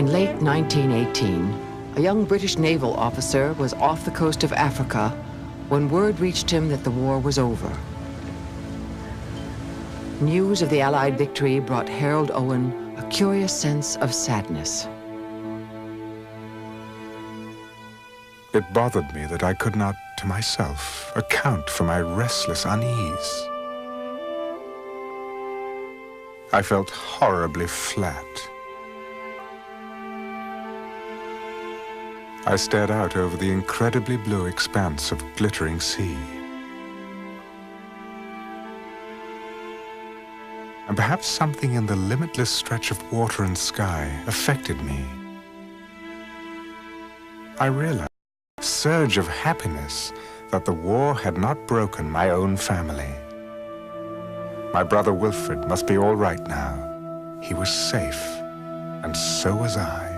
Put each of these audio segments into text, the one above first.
In late 1918, a young British naval officer was off the coast of Africa when word reached him that the war was over. News of the Allied victory brought Harold Owen a curious sense of sadness. It bothered me that I could not, to myself, account for my restless unease. I felt horribly flat. I stared out over the incredibly blue expanse of glittering sea. And perhaps something in the limitless stretch of water and sky affected me. I realized, a surge of happiness, that the war had not broken my own family. My brother Wilfred must be all right now. He was safe, and so was I.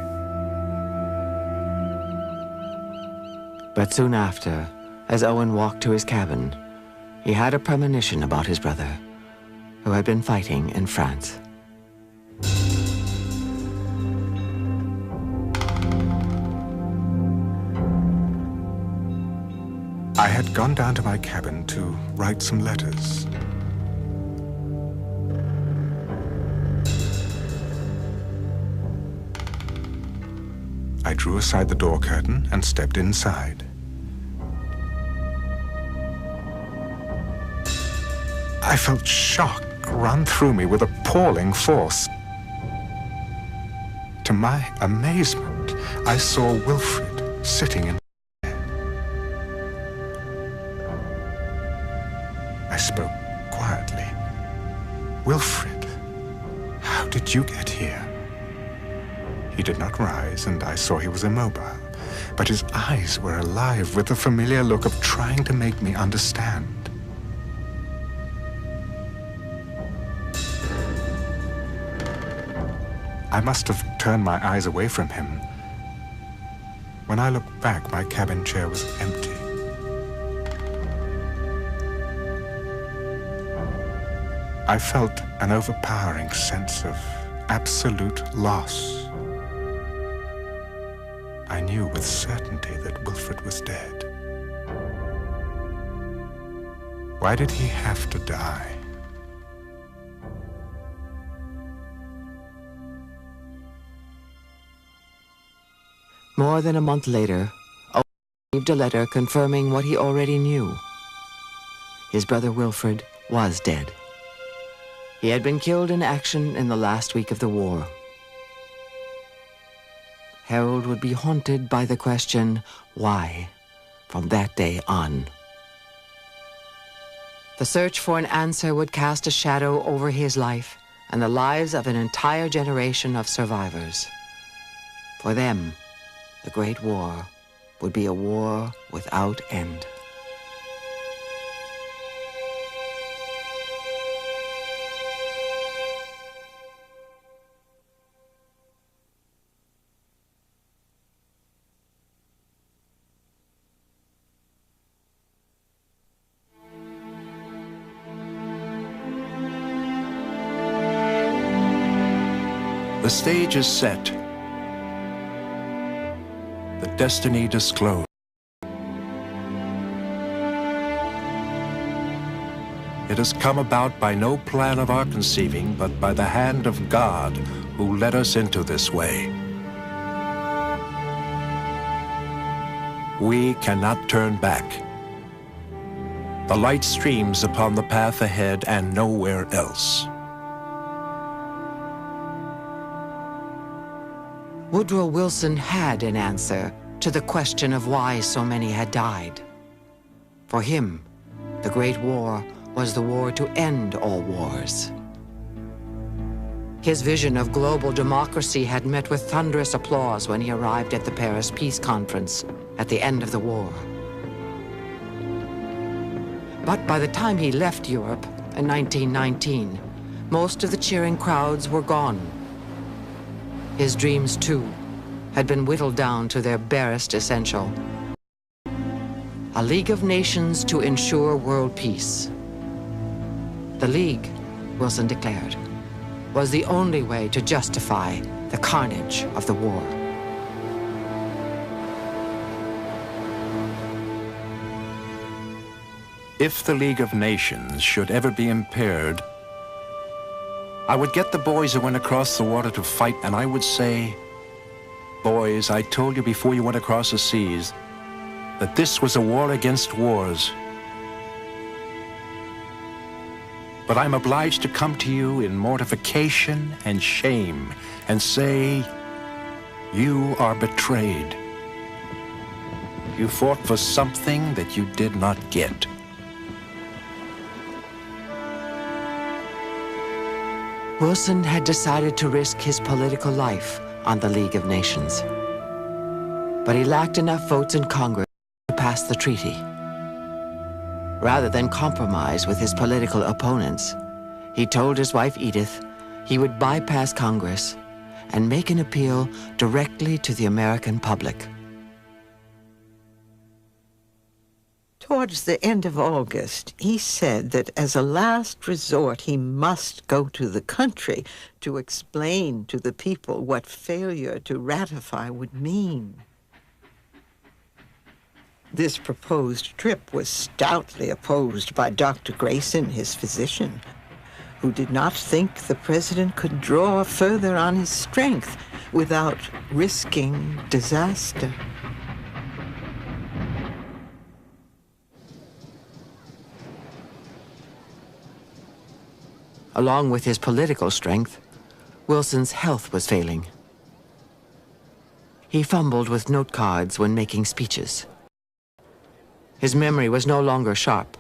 But soon after, as Owen walked to his cabin, he had a premonition about his brother, who had been fighting in France. I had gone down to my cabin to write some letters. I drew aside the door curtain and stepped inside. I felt shock run through me with appalling force. To my amazement, I saw Wilfred sitting in bed. I spoke quietly. "Wilfred, how did you get here?" He did not rise, and I saw he was immobile, but his eyes were alive with the familiar look of trying to make me understand. I must have turned my eyes away from him. When I looked back, my cabin chair was empty. I felt an overpowering sense of absolute loss. I knew with certainty that Wilfred was dead. Why did he have to die? More than a month later, Owen received a letter confirming what he already knew. His brother Wilfred was dead. He had been killed in action in the last week of the war. Harold would be haunted by the question, why, from that day on. The search for an answer would cast a shadow over his life and the lives of an entire generation of survivors. For them, the Great War would be a war without end. The stage is set. The destiny disclosed. It has come about by no plan of our conceiving, but by the hand of God who led us into this way. We cannot turn back. The light streams upon the path ahead and nowhere else. Woodrow Wilson had an answer to the question of why so many had died. For him, the Great War was the war to end all wars. His vision of global democracy had met with thunderous applause when he arrived at the Paris Peace Conference at the end of the war. But by the time he left Europe in 1919, most of the cheering crowds were gone. His dreams, too, had been whittled down to their barest essential. A League of Nations to ensure world peace. The League, Wilson declared, was the only way to justify the carnage of the war. If the League of Nations should ever be impaired, I would get the boys who went across the water to fight, and I would say, boys, I told you before you went across the seas that this was a war against wars. But I'm obliged to come to you in mortification and shame and say, you are betrayed. You fought for something that you did not get. Wilson had decided to risk his political life on the League of Nations. But he lacked enough votes in Congress to pass the treaty. Rather than compromise with his political opponents, he told his wife Edith he would bypass Congress and make an appeal directly to the American public. Towards the end of August, he said that as a last resort, he must go to the country to explain to the people what failure to ratify would mean. This proposed trip was stoutly opposed by Dr. Grayson, his physician, who did not think the president could draw further on his strength without risking disaster. Along with his political strength, Wilson's health was failing. He fumbled with note cards when making speeches. His memory was no longer sharp.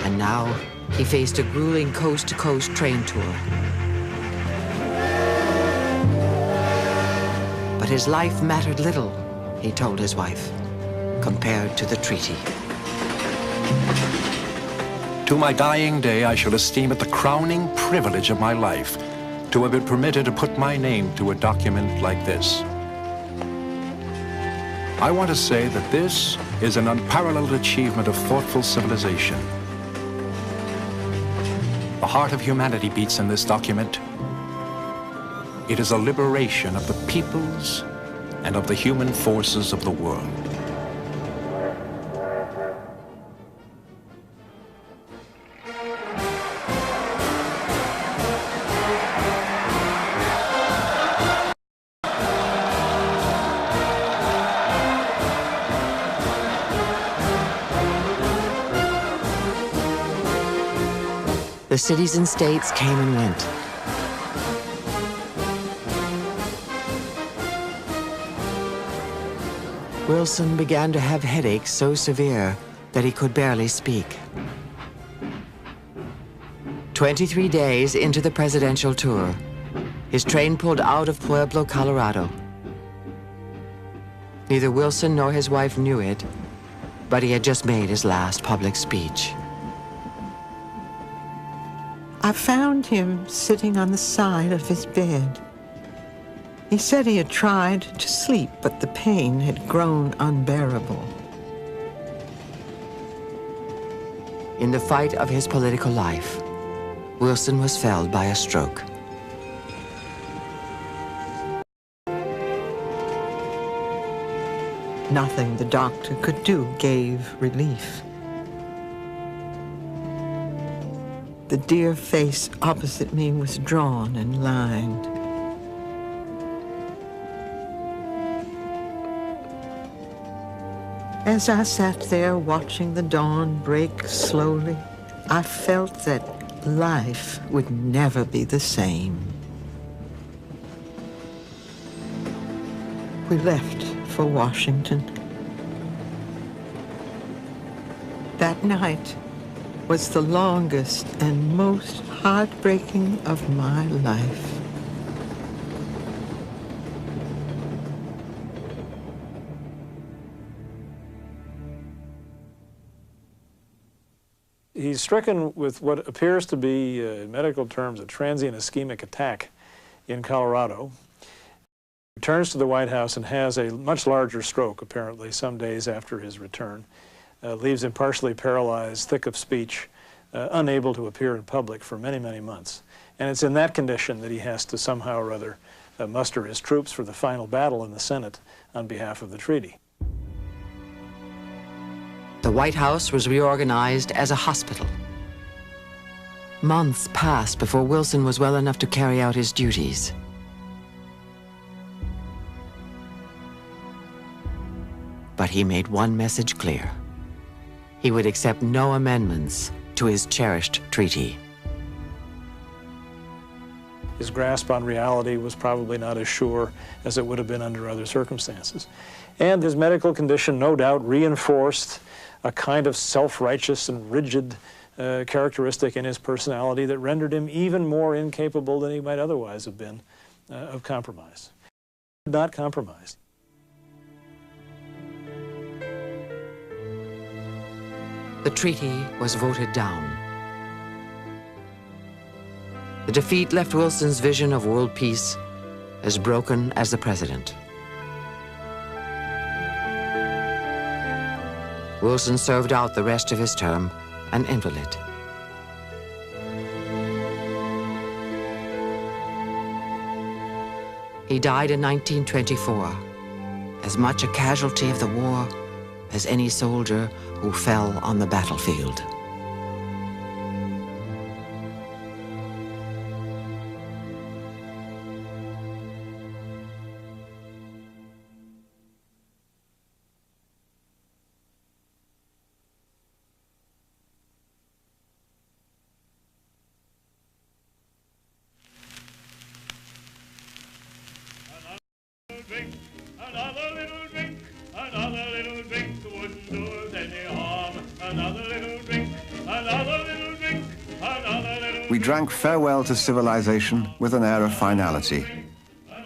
And now he faced a grueling coast-to-coast train tour. But his life mattered little, he told his wife, compared to the treaty. To my dying day, I shall esteem it the crowning privilege of my life to have been permitted to put my name to a document like this. I want to say that this is an unparalleled achievement of thoughtful civilization. The heart of humanity beats in this document. It is a liberation of the peoples and of the human forces of the world. The cities and states came and went. Wilson began to have headaches so severe that he could barely speak. 23 days into the presidential tour, his train pulled out of Pueblo, Colorado. Neither Wilson nor his wife knew it, but he had just made his last public speech. I found him sitting on the side of his bed. He said he had tried to sleep, but the pain had grown unbearable. In the fight of his political life, Wilson was felled by a stroke. Nothing the doctor could do gave relief. The dear face opposite me was drawn and lined. As I sat there watching the dawn break slowly, I felt that life would never be the same. We left for Washington. That night was the longest and most heartbreaking of my life. He's stricken with what appears to be, in medical terms, a transient ischemic attack in Colorado. He returns to the White House and has a much larger stroke, apparently, some days after his return. Leaves him partially paralyzed, thick of speech, unable to appear in public for many, many months. And it's in that condition that he has to somehow or other muster his troops for the final battle in the Senate on behalf of the treaty. The White House was reorganized as a hospital. Months passed before Wilson was well enough to carry out his duties. But he made one message clear. He would accept no amendments to his cherished treaty. His grasp on reality was probably not as sure as it would have been under other circumstances. And his medical condition no doubt reinforced a kind of self-righteous and rigid characteristic in his personality that rendered him even more incapable than he might otherwise have been of compromise. He did not compromise. The treaty was voted down. The defeat left Wilson's vision of world peace as broken as the president. Wilson served out the rest of his term an invalid. He died in 1924, as much a casualty of the war as any soldier who fell on the battlefield. We drank farewell to civilization with an air of finality,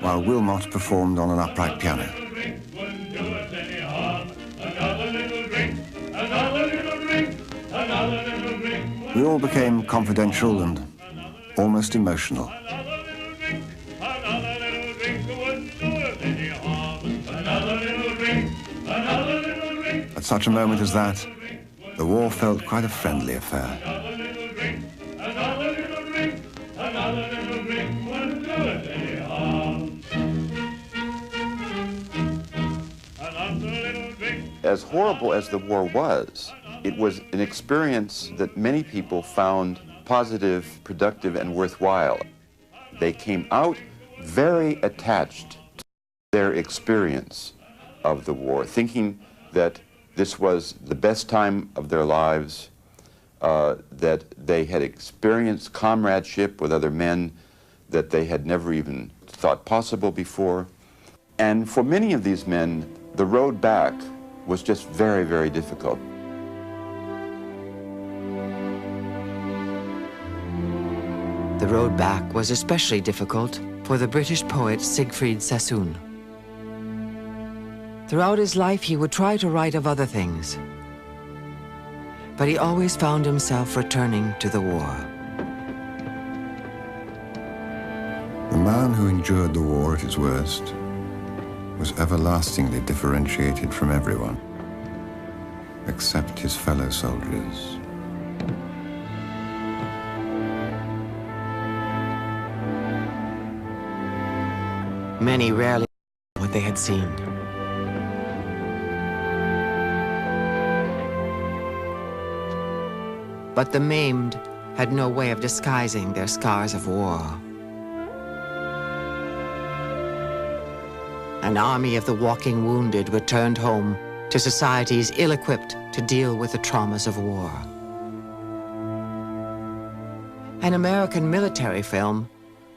while Wilmot performed on an upright piano. We all became confidential and almost emotional. At such a moment as that, the war felt quite a friendly affair. As horrible as the war was, it was an experience that many people found positive, productive, and worthwhile. They came out very attached to their experience of the war, thinking that this was the best time of their lives, that they had experienced comradeship with other men that they had never even thought possible before. And for many of these men, the road back was just very, very difficult. The road back was especially difficult for the British poet Siegfried Sassoon. Throughout his life, he would try to write of other things, but he always found himself returning to the war. The man who endured the war at its worst was everlastingly differentiated from everyone, except his fellow soldiers. Many rarely knew what they had seen. But the maimed had no way of disguising their scars of war. An army of the walking wounded returned home to societies ill-equipped to deal with the traumas of war. An American military film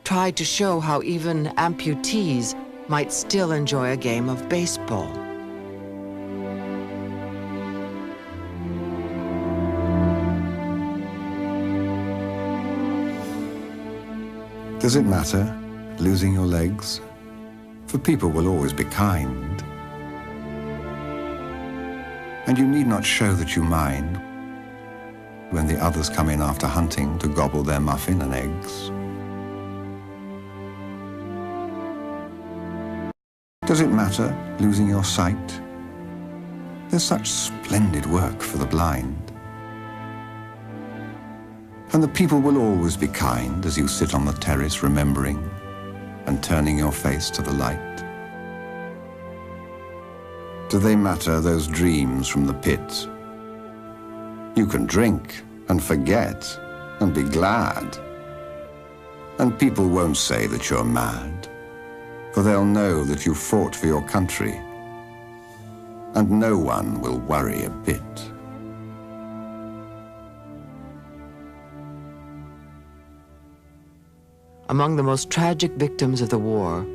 tried to show how even amputees might still enjoy a game of baseball. Does it matter, losing your legs? For people will always be kind. And you need not show that you mind when the others come in after hunting to gobble their muffin and eggs. Does it matter, losing your sight? There's such splendid work for the blind. And the people will always be kind as you sit on the terrace remembering and turning your face to the light. Do they matter, those dreams from the pit? You can drink and forget and be glad. And people won't say that you're mad, for they'll know that you fought for your country, and no one will worry a bit. Among the most tragic victims of the war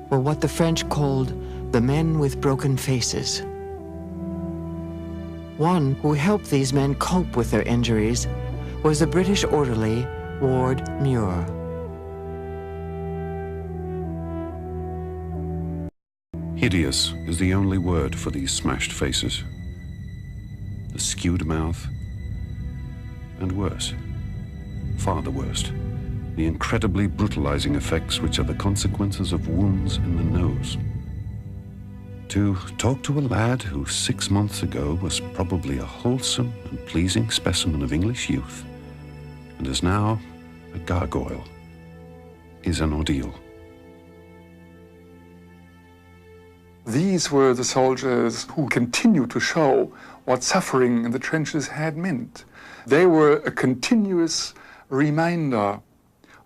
were what the French called the men with broken faces. One who helped these men cope with their injuries was the British orderly Ward Muir. Hideous is the only word for these smashed faces. The skewed mouth, and worse, far the worst, the incredibly brutalizing effects which are the consequences of wounds in the nose. To talk to a lad who 6 months ago was probably a wholesome and pleasing specimen of English youth, and is now a gargoyle, is an ordeal. These were the soldiers who continued to show what suffering in the trenches had meant. They were a continuous reminder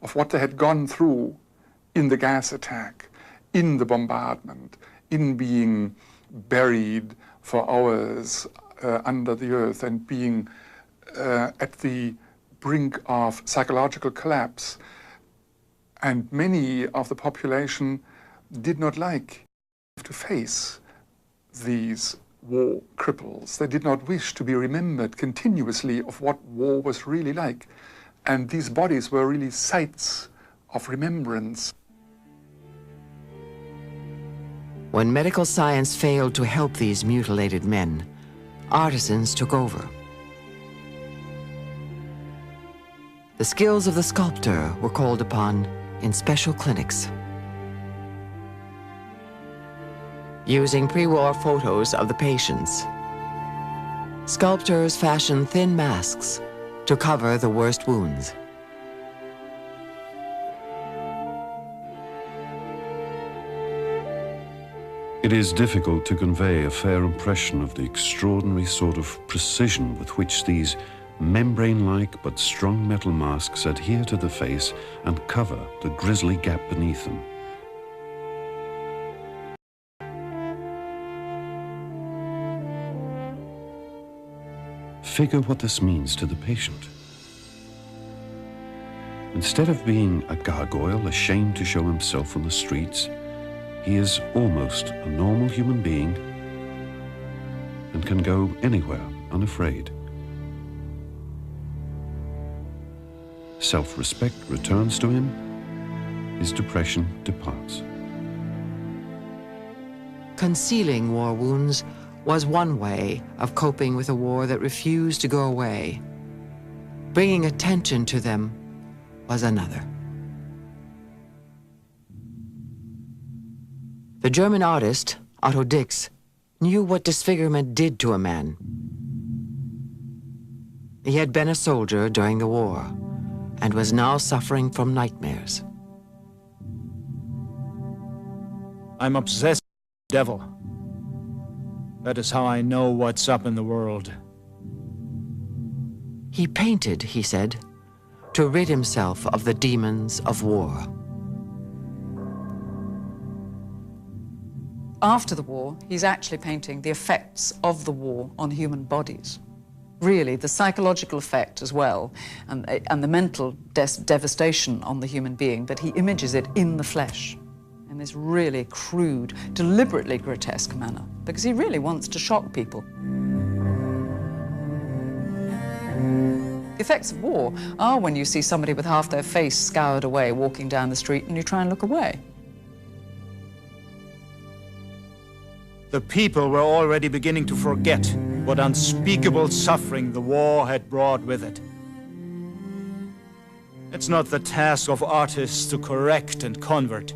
of what they had gone through in the gas attack, in the bombardment, in being buried for hours under the earth and being at the brink of psychological collapse. And many of the population did not like to face these war cripples. They did not wish to be remembered continuously of what war was really like. And these bodies were really sites of remembrance. When medical science failed to help these mutilated men, artisans took over. The skills of the sculptor were called upon in special clinics. Using pre-war photos of the patients, sculptors fashioned thin masks to cover the worst wounds. It is difficult to convey a fair impression of the extraordinary sort of precision with which these membrane-like but strong metal masks adhere to the face and cover the grisly gap beneath them. Figure what this means to the patient. Instead of being a gargoyle ashamed to show himself on the streets, he is almost a normal human being and can go anywhere unafraid. Self-respect returns to him, his depression departs. Concealing war wounds was one way of coping with a war that refused to go away. Bringing attention to them was another. The German artist, Otto Dix, knew what disfigurement did to a man. He had been a soldier during the war and was now suffering from nightmares. I'm obsessed with the devil. That is how I know what's up in the world. He painted, he said, to rid himself of the demons of war. After the war, he's actually painting the effects of the war on human bodies. Really, the psychological effect as well, and the mental devastation on the human being, but he images it in the flesh in this really crude, deliberately grotesque manner, because he really wants to shock people. The effects of war are when you see somebody with half their face scoured away walking down the street and you try and look away. The people were already beginning to forget what unspeakable suffering the war had brought with it. It's not the task of artists to correct and convert.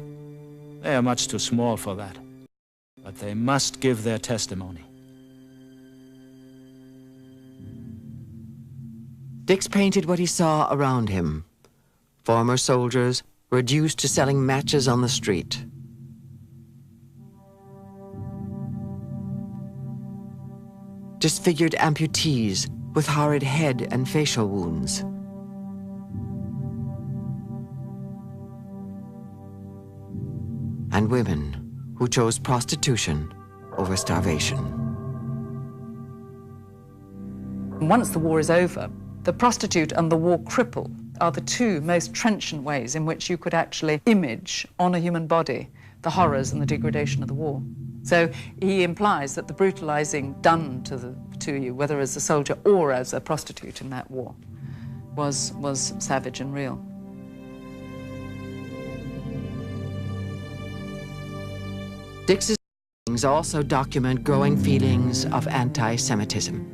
They are much too small for that. But they must give their testimony. Dix painted what he saw around him. Former soldiers reduced to selling matches on the street. Disfigured amputees with horrid head and facial wounds. And women who chose prostitution over starvation. Once the war is over, the prostitute and the war cripple are the two most trenchant ways in which you could actually image on a human body the horrors and the degradation of the war. So he implies that the brutalizing done to you, whether as a soldier or as a prostitute in that war, was savage and real. Dix's paintings also document growing feelings of anti-Semitism.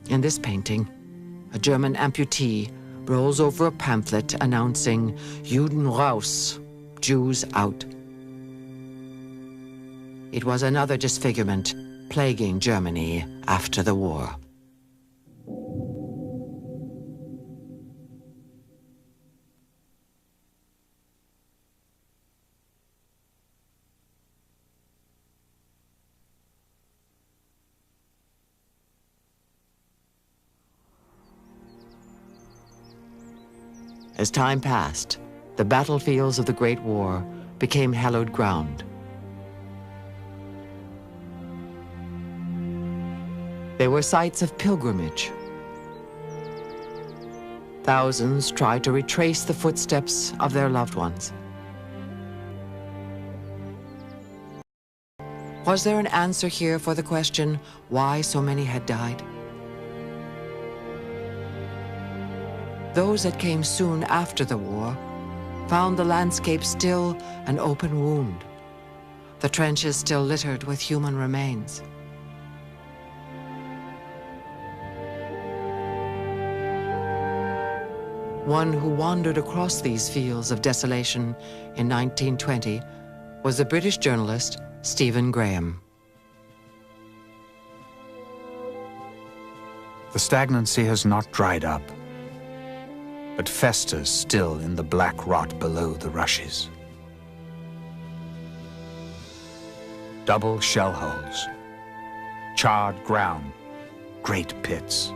In this painting, a German amputee rolls over a pamphlet announcing Juden raus, Jews out. It was another disfigurement plaguing Germany after the war. As time passed, the battlefields of the Great War became hallowed ground. They were sites of pilgrimage. Thousands tried to retrace the footsteps of their loved ones. Was there an answer here for the question why so many had died? Those that came soon after the war found the landscape still an open wound, the trenches still littered with human remains. One who wandered across these fields of desolation in 1920 was the British journalist Stephen Graham. The stagnancy has not dried up, but festers still in the black rot below the rushes. Double shell holes, charred ground, great pits.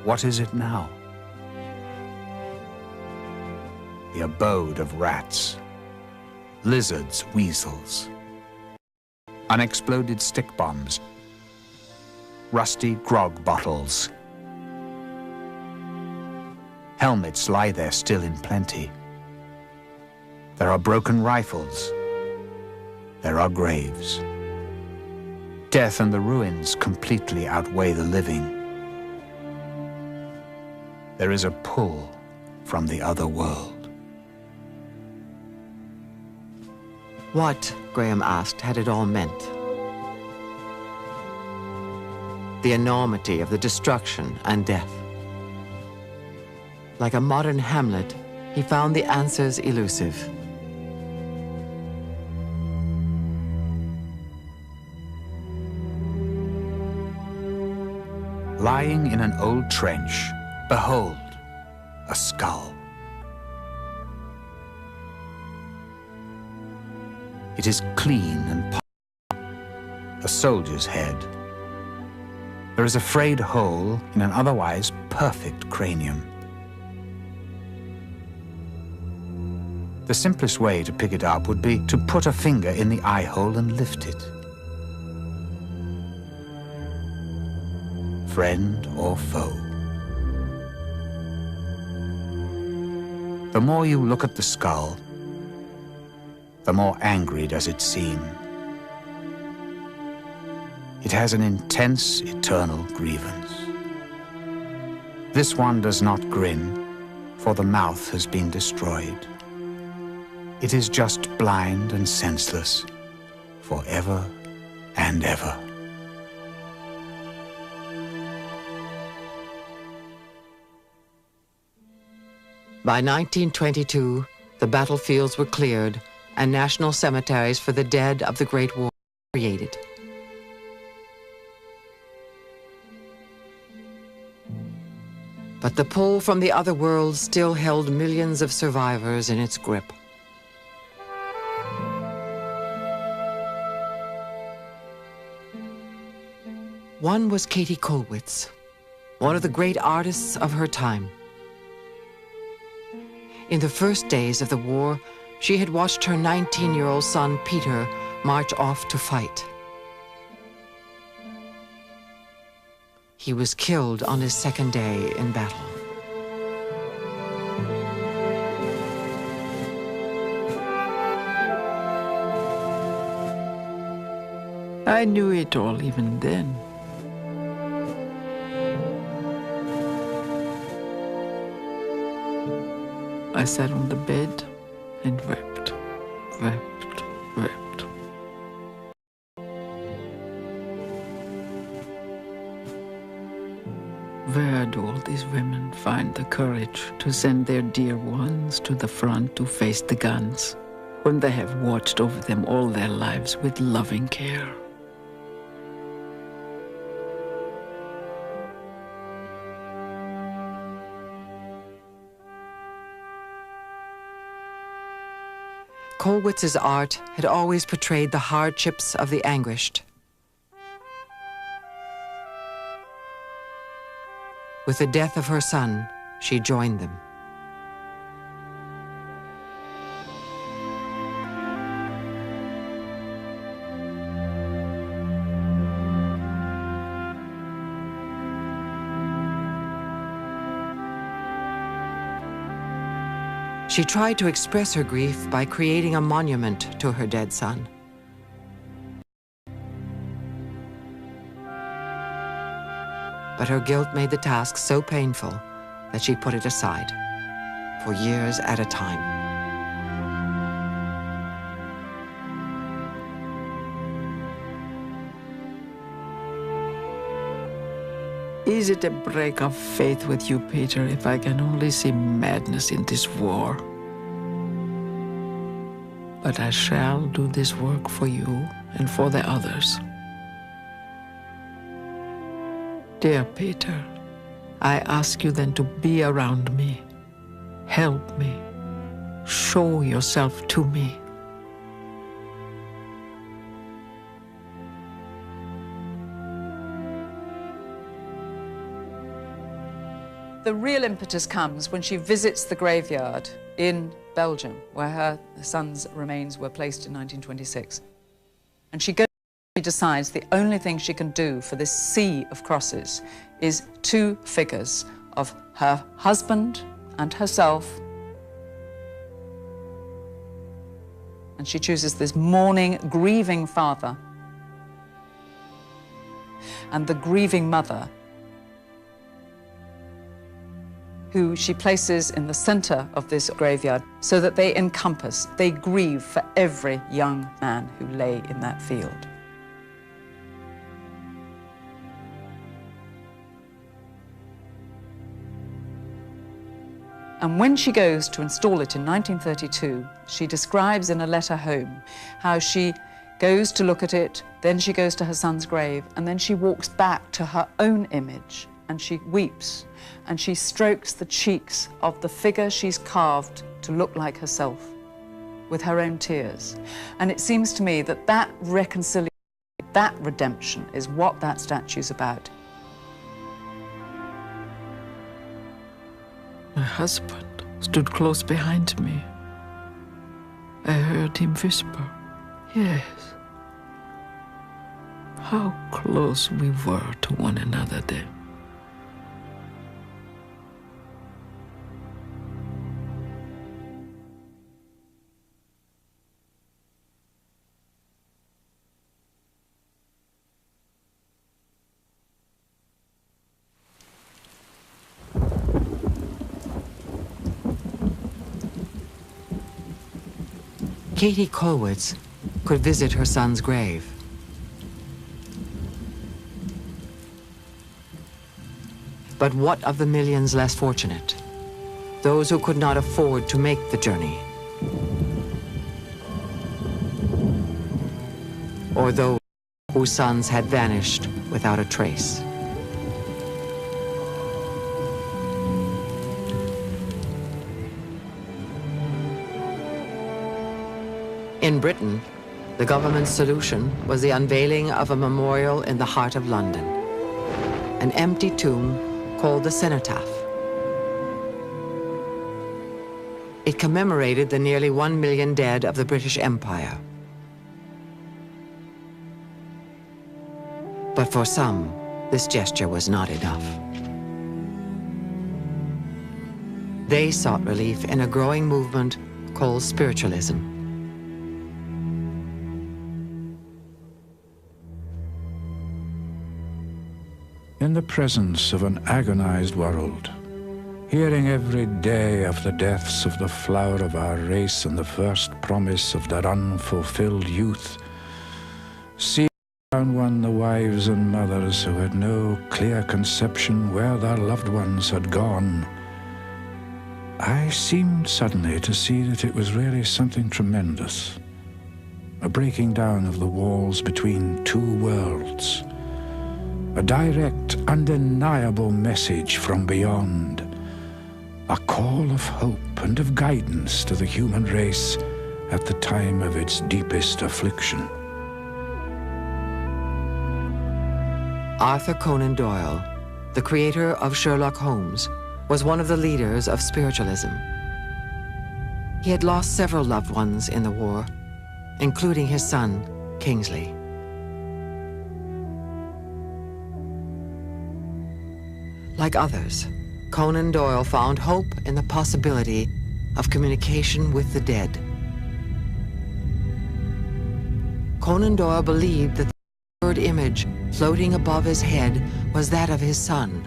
What is it now? The abode of rats, lizards, weasels, unexploded stick bombs, rusty grog bottles. Helmets lie there still in plenty. There are broken rifles. There are graves. Death and the ruins completely outweigh the living. There is a pull from the other world. What, Graham asked, had it all meant? The enormity of the destruction and death. Like a modern Hamlet, he found the answers elusive. Lying in an old trench, behold, a skull. It is clean and a soldier's head. There is a frayed hole in an otherwise perfect cranium. The simplest way to pick it up would be to put a finger in the eye hole and lift it. Friend or foe. The more you look at the skull, the more angry does it seem. It has an intense, eternal grievance. This one does not grin, for the mouth has been destroyed. It is just blind and senseless, forever and ever. By 1922, the battlefields were cleared and national cemeteries for the dead of the Great War were created. But the pull from the other world still held millions of survivors in its grip. One was Katie Kollwitz, one of the great artists of her time. In the first days of the war, she had watched her 19-year-old son, Peter, march off to fight. He was killed on his second day in battle. I knew it all even then. I sat on the bed and wept, wept, wept. Where do all these women find the courage to send their dear ones to the front to face the guns, when they have watched over them all their lives with loving care? Kollwitz's art had always portrayed the hardships of the anguished. With the death of her son, she joined them. She tried to express her grief by creating a monument to her dead son. But her guilt made the task so painful that she put it aside, for years at a time. Is it a break of faith with you, Peter, if I can only see madness in this war? But I shall do this work for you and for the others. Dear Peter, I ask you then to be around me, help me, show yourself to me. The real impetus comes when she visits the graveyard in Belgium, where her son's remains were placed in 1926. And she decides the only thing she can do for this sea of crosses is two figures of her husband and herself. And she chooses this mourning, grieving father and the grieving mother, who she places in the center of this graveyard so that they encompass, they grieve for every young man who lay in that field. And when she goes to install it in 1932, she describes in a letter home how she goes to look at it, then she goes to her son's grave, and then she walks back to her own image and she weeps and she strokes the cheeks of the figure she's carved to look like herself with her own tears. And it seems to me that that reconciliation, that redemption is what that statue's about. My husband stood close behind me. I heard him whisper, yes. How close we were to one another then. Katie Kollwitz could visit her son's grave. But what of the millions less fortunate? Those who could not afford to make the journey? Or those whose sons had vanished without a trace? In Britain, the government's solution was the unveiling of a memorial in the heart of London, an empty tomb called the Cenotaph. It commemorated the nearly 1 million dead of the British Empire. But for some, this gesture was not enough. They sought relief in a growing movement called spiritualism. In the presence of an agonized world, hearing every day of the deaths of the flower of our race and the first promise of their unfulfilled youth, seeing around one the wives and mothers who had no clear conception where their loved ones had gone, I seemed suddenly to see that it was really something tremendous, a breaking down of the walls between two worlds, a direct, undeniable message from beyond, a call of hope and of guidance to the human race at the time of its deepest affliction. Arthur Conan Doyle, the creator of Sherlock Holmes, was one of the leaders of spiritualism. He had lost several loved ones in the war, including his son, Kingsley. Like others, Conan Doyle found hope in the possibility of communication with the dead. Conan Doyle believed that the third image floating above his head was that of his son.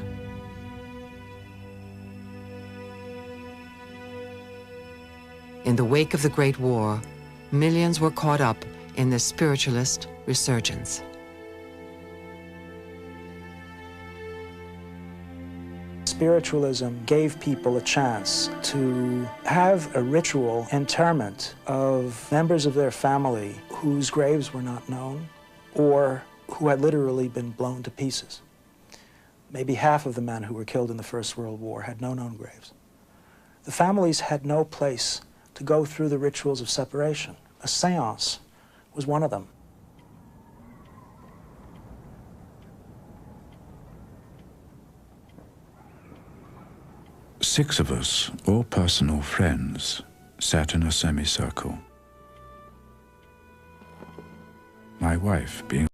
In the wake of the Great War, millions were caught up in the spiritualist resurgence. Spiritualism gave people a chance to have a ritual interment of members of their family whose graves were not known or who had literally been blown to pieces. Maybe half of the men who were killed in the First World War had no known graves. The families had no place to go through the rituals of separation. A seance was one of them. Six of us, all personal friends, sat in a semicircle. My wife being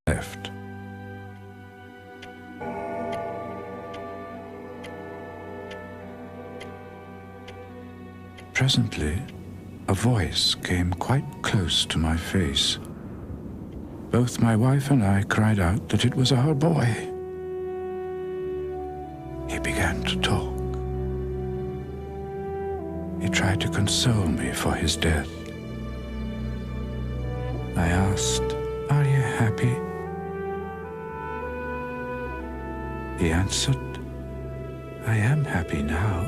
left. Presently, a voice came quite close to my face. Both my wife and I cried out that it was our boy. He began to talk. He tried to console me for his death. I asked, "Are you happy?" He answered, "I am happy now."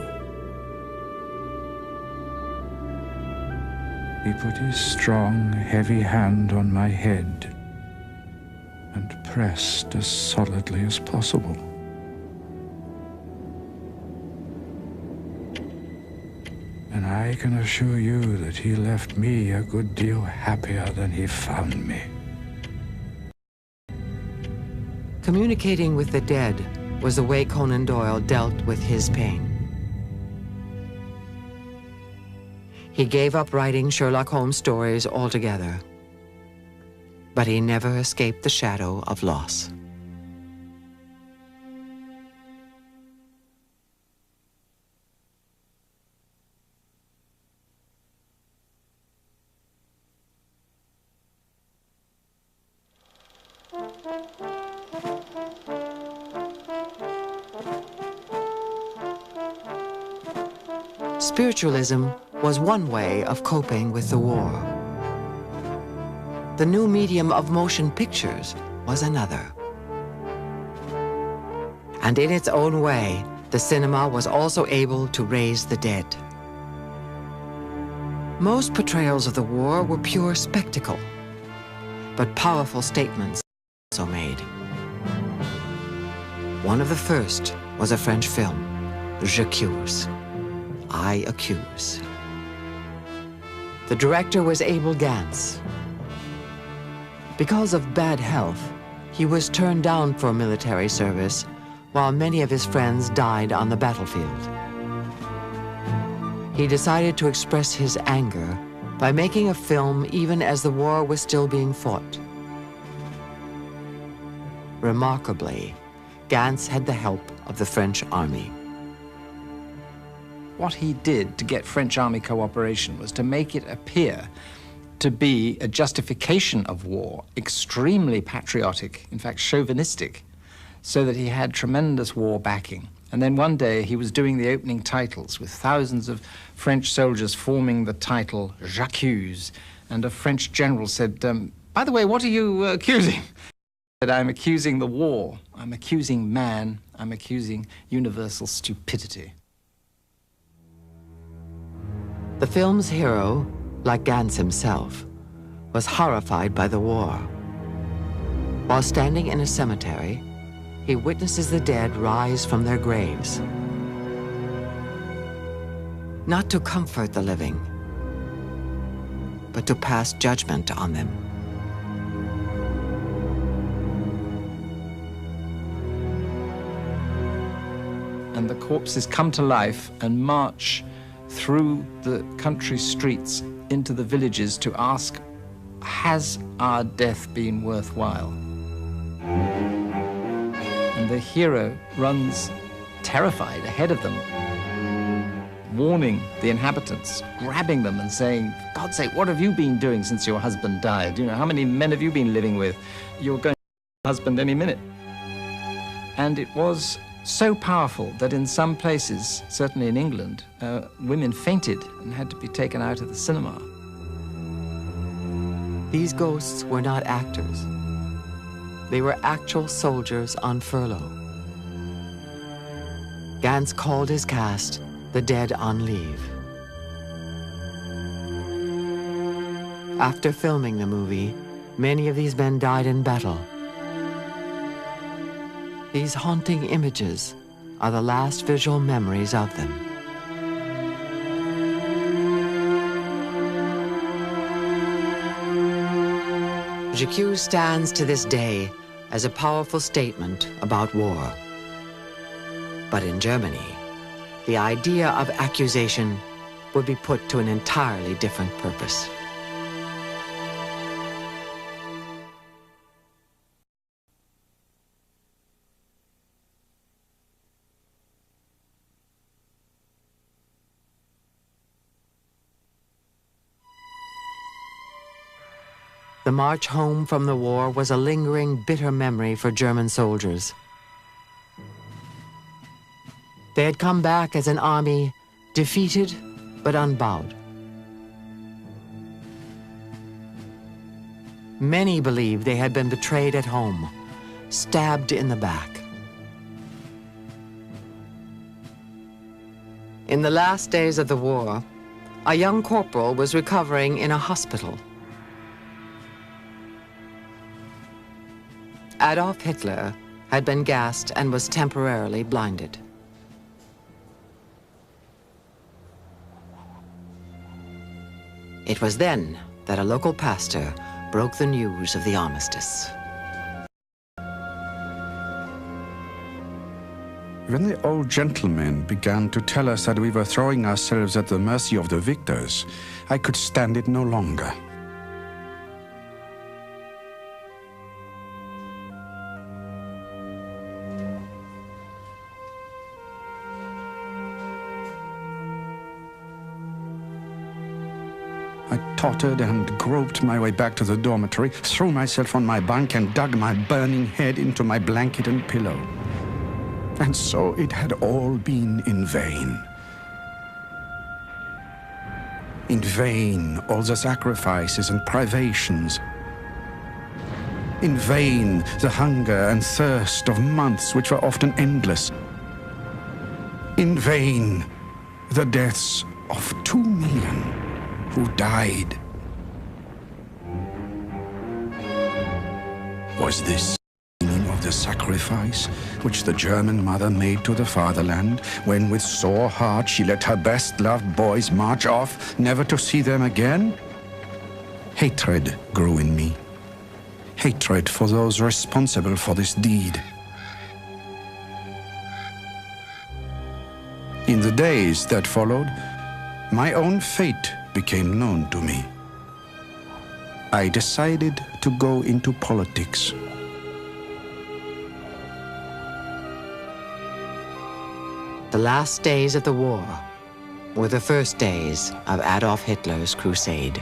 He put his strong, heavy hand on my head and pressed as solidly as possible. And I can assure you that he left me a good deal happier than he found me. Communicating with the dead was the way Conan Doyle dealt with his pain. He gave up writing Sherlock Holmes stories altogether, but he never escaped the shadow of loss. Spiritualism was one way of coping with the war. The new medium of motion pictures was another. And in its own way, the cinema was also able to raise the dead. Most portrayals of the war were pure spectacle, but powerful statements also made. One of the first was a French film, J'accuse, I accuse. The director was Abel Gance. Because of bad health, he was turned down for military service, while many of his friends died on the battlefield. He decided to express his anger by making a film even as the war was still being fought. Remarkably, Gance had the help of the French army. What he did to get French army cooperation was to make it appear to be a justification of war, extremely patriotic, in fact chauvinistic, so that he had tremendous war backing. And then one day he was doing the opening titles with thousands of French soldiers forming the title J'accuse, and a French general said, by the way, what are you accusing? He said, I'm accusing the war, I'm accusing man, I'm accusing universal stupidity. The film's hero, like Gance himself, was horrified by the war. While standing in a cemetery, he witnesses the dead rise from their graves. Not to comfort the living, but to pass judgment on them. And the corpses come to life and march through the country streets into the villages to ask, has our death been worthwhile? And the hero runs terrified ahead of them, warning the inhabitants, grabbing them and saying, for God's sake, what have you been doing since your husband died? You know, how many men have you been living with? You're going to your husband any minute. And it was so powerful that in some places, certainly in England, women fainted and had to be taken out of the cinema. These ghosts were not actors. They were actual soldiers on furlough. Gance called his cast the dead on leave. After filming the movie, many of these men died in battle. These haunting images are the last visual memories of them. J'accuse stands to this day as a powerful statement about war. But in Germany, the idea of accusation would be put to an entirely different purpose. The march home from the war was a lingering, bitter memory for German soldiers. They had come back as an army, defeated but unbowed. Many believed they had been betrayed at home, stabbed in the back. In the last days of the war, a young corporal was recovering in a hospital. Adolf Hitler had been gassed and was temporarily blinded. It was then that a local pastor broke the news of the armistice. When the old gentleman began to tell us that we were throwing ourselves at the mercy of the victors, I could stand it no longer. I tottered and groped my way back to the dormitory, threw myself on my bunk and dug my burning head into my blanket and pillow. And so it had all been in vain. In vain, all the sacrifices and privations. In vain, the hunger and thirst of months which were often endless. In vain, the deaths of 2 million who died. Was this the meaning of the sacrifice which the German mother made to the fatherland when with sore heart she let her best-loved boys march off, never to see them again? Hatred grew in me. Hatred for those responsible for this deed. In the days that followed, my own fate became known to me. I decided to go into politics. The last days of the war were the first days of Adolf Hitler's crusade.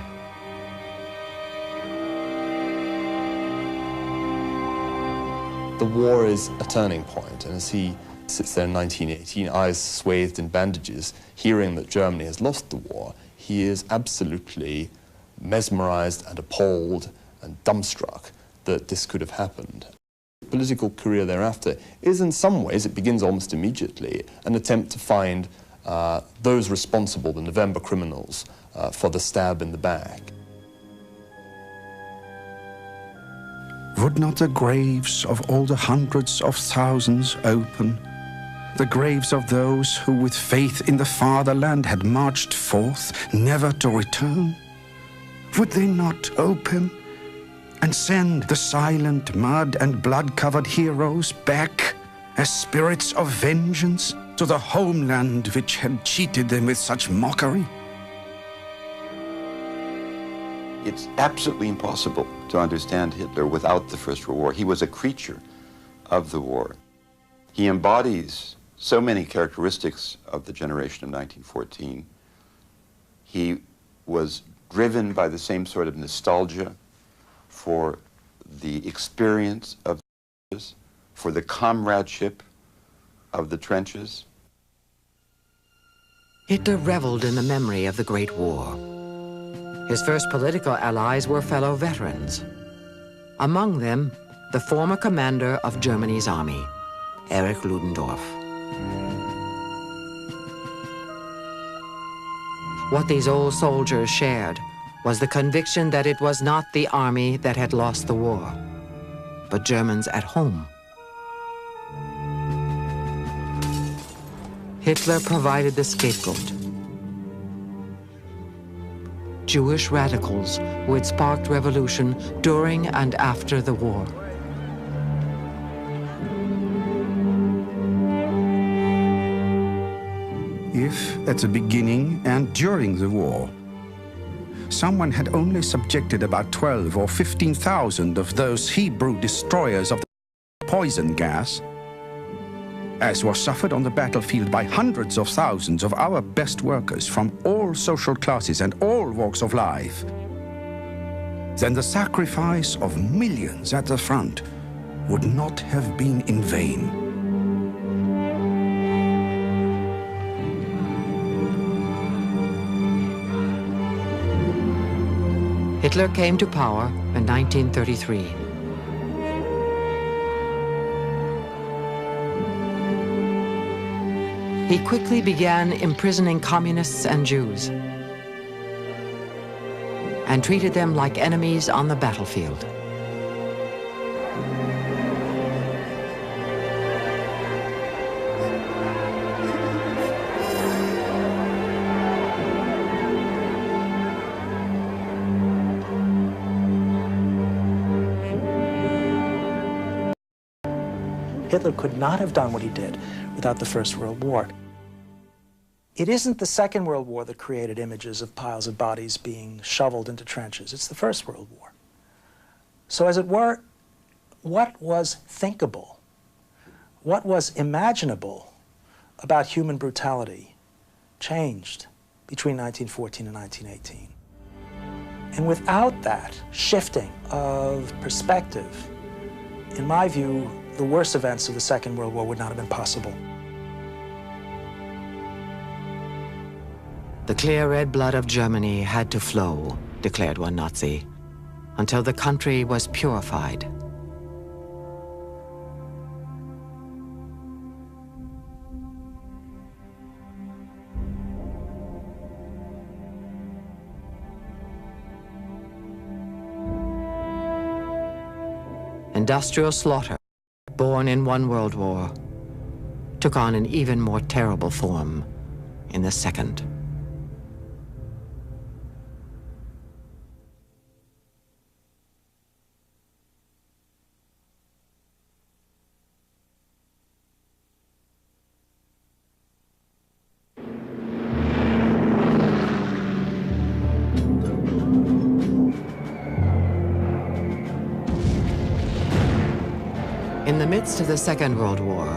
The war is a turning point, and as he sits there in 1918, eyes swathed in bandages, hearing that Germany has lost the war, he is absolutely mesmerized and appalled and dumbstruck that this could have happened. The political career thereafter is in some ways, it begins almost immediately, an attempt to find those responsible, the November criminals, for the stab in the back. Would not the graves of all the hundreds of thousands open? The graves of those who with faith in the fatherland had marched forth, never to return? Would they not open and send the silent mud and blood-covered heroes back as spirits of vengeance to the homeland which had cheated them with such mockery? It's absolutely impossible to understand Hitler without the First World War. He was a creature of the war. He embodies so many characteristics of the generation of 1914. He was driven by the same sort of nostalgia for the experience of the trenches, for the comradeship of the trenches. Hitler reveled in the memory of the Great War. His first political allies were fellow veterans. Among them, the former commander of Germany's army, Erich Ludendorff. What these old soldiers shared was the conviction that it was not the army that had lost the war, but Germans at home. Hitler provided the scapegoat. Jewish radicals who had sparked revolution during and after the war. If, at the beginning and during the war, someone had only subjected about 12 or 15,000 of those Hebrew destroyers of the poison gas, as was suffered on the battlefield by hundreds of thousands of our best workers from all social classes and all walks of life, then the sacrifice of millions at the front would not have been in vain. Hitler came to power in 1933. He quickly began imprisoning communists and Jews and treated them like enemies on the battlefield. Hitler could not have done what he did without the First World War. It isn't the Second World War that created images of piles of bodies being shoveled into trenches. It's the First World War. So as it were, what was thinkable, what was imaginable about human brutality changed between 1914 and 1918. And without that shifting of perspective, in my view, the worst events of the Second World War would not have been possible. The clear red blood of Germany had to flow, declared one Nazi, until the country was purified. Industrial slaughter born in one World War, took on an even more terrible form in the Second. In the midst of the Second World War,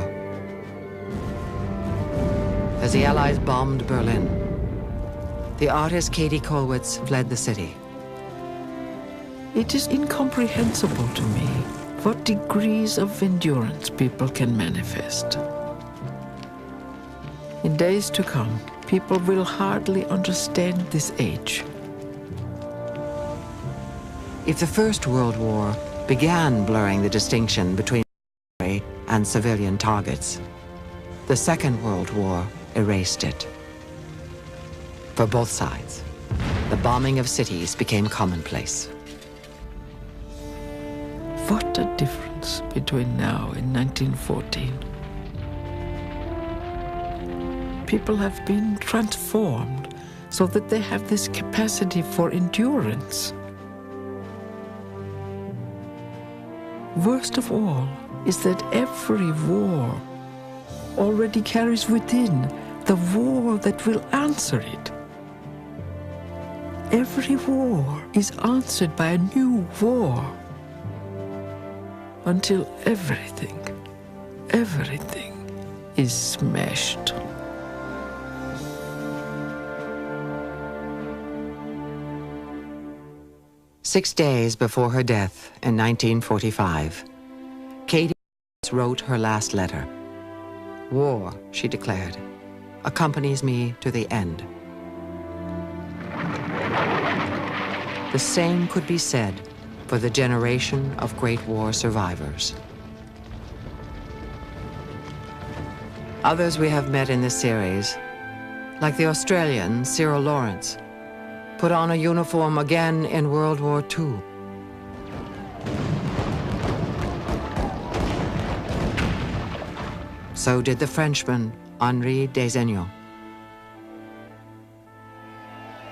as the Allies bombed Berlin, the artist Katie Kollwitz fled the city. It is incomprehensible to me what degrees of endurance people can manifest. In days to come, people will hardly understand this age. If the First World War began blurring the distinction between military and civilian targets, the Second World War erased it. For both sides, the bombing of cities became commonplace. What a difference between now and 1914. People have been transformed so that they have this capacity for endurance. Worst of all is that every war already carries within the war that will answer it. Every war is answered by a new war until everything is smashed. Six days before her death in 1945, Katie wrote her last letter. War, she declared, accompanies me to the end. The same could be said for the generation of Great War survivors. Others we have met in this series, like the Australian Cyril Lawrence, put on a uniform again in World War II. So did the Frenchman Henri Desaignons.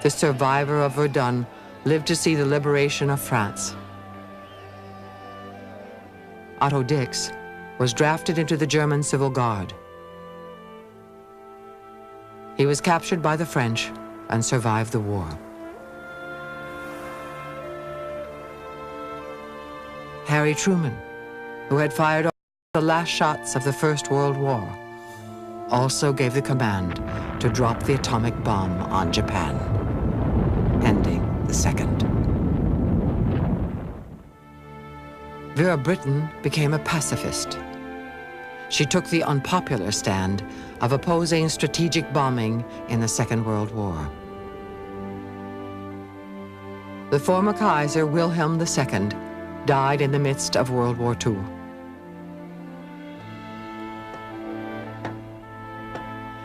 The survivor of Verdun lived to see the liberation of France. Otto Dix was drafted into the German Civil Guard. He was captured by the French and survived the war. Harry Truman, who had fired the last shots of the First World War, also gave the command to drop the atomic bomb on Japan, ending the Second. Vera Brittain became a pacifist. She took the unpopular stand of opposing strategic bombing in the Second World War. The former Kaiser Wilhelm II died in the midst of World War II.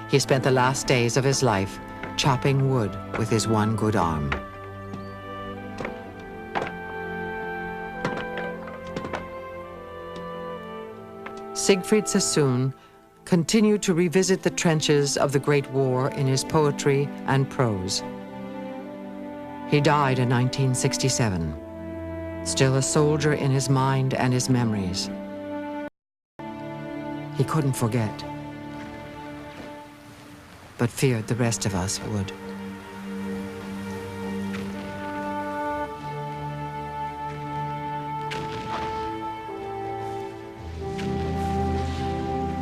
He spent the last days of his life chopping wood with his one good arm. Siegfried Sassoon continued to revisit the trenches of the Great War in his poetry and prose. He died in 1967, still a soldier in his mind and his memories. He couldn't forget, but feared the rest of us would.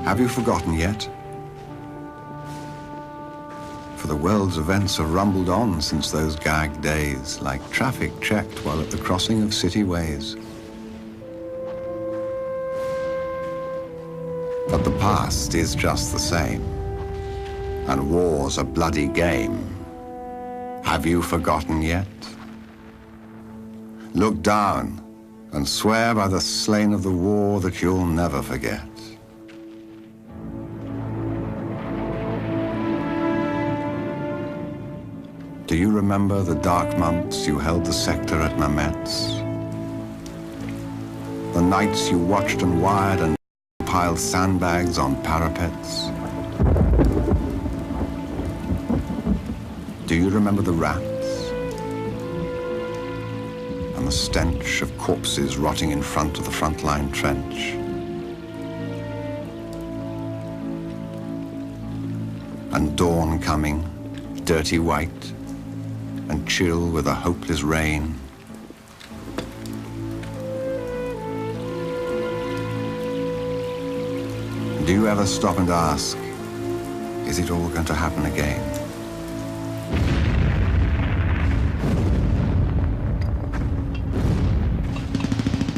Have you forgotten yet? For the world's events have rumbled on since those gag days, like traffic checked while at the crossing of city ways. But the past is just the same, and war's a bloody game. Have you forgotten yet? Look down and swear by the slain of the war that you'll never forget. Do you remember the dark months you held the sector at Mametz? The nights you watched and wired and piled sandbags on parapets? Do you remember the rats? And the stench of corpses rotting in front of the frontline trench? And dawn coming, dirty white, and chill with a hopeless rain? Do you ever stop and ask, is it all going to happen again?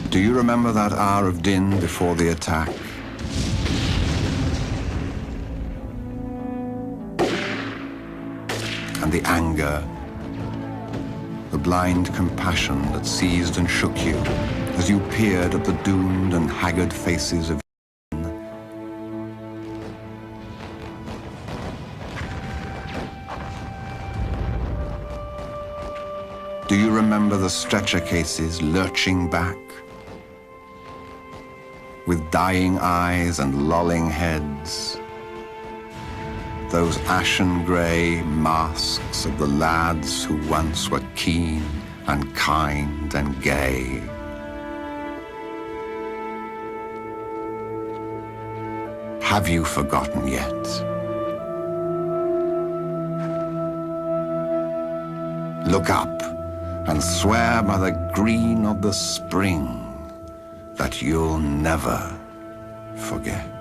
Do you remember that hour of din before the attack? And the anger, the blind compassion that seized and shook you as you peered at the doomed and haggard faces of Do you remember the stretcher cases lurching back, with dying eyes and lolling heads? Those ashen grey masks of the lads who once were keen and kind and gay. Have you forgotten yet? Look up and swear by the green of the spring that you'll never forget.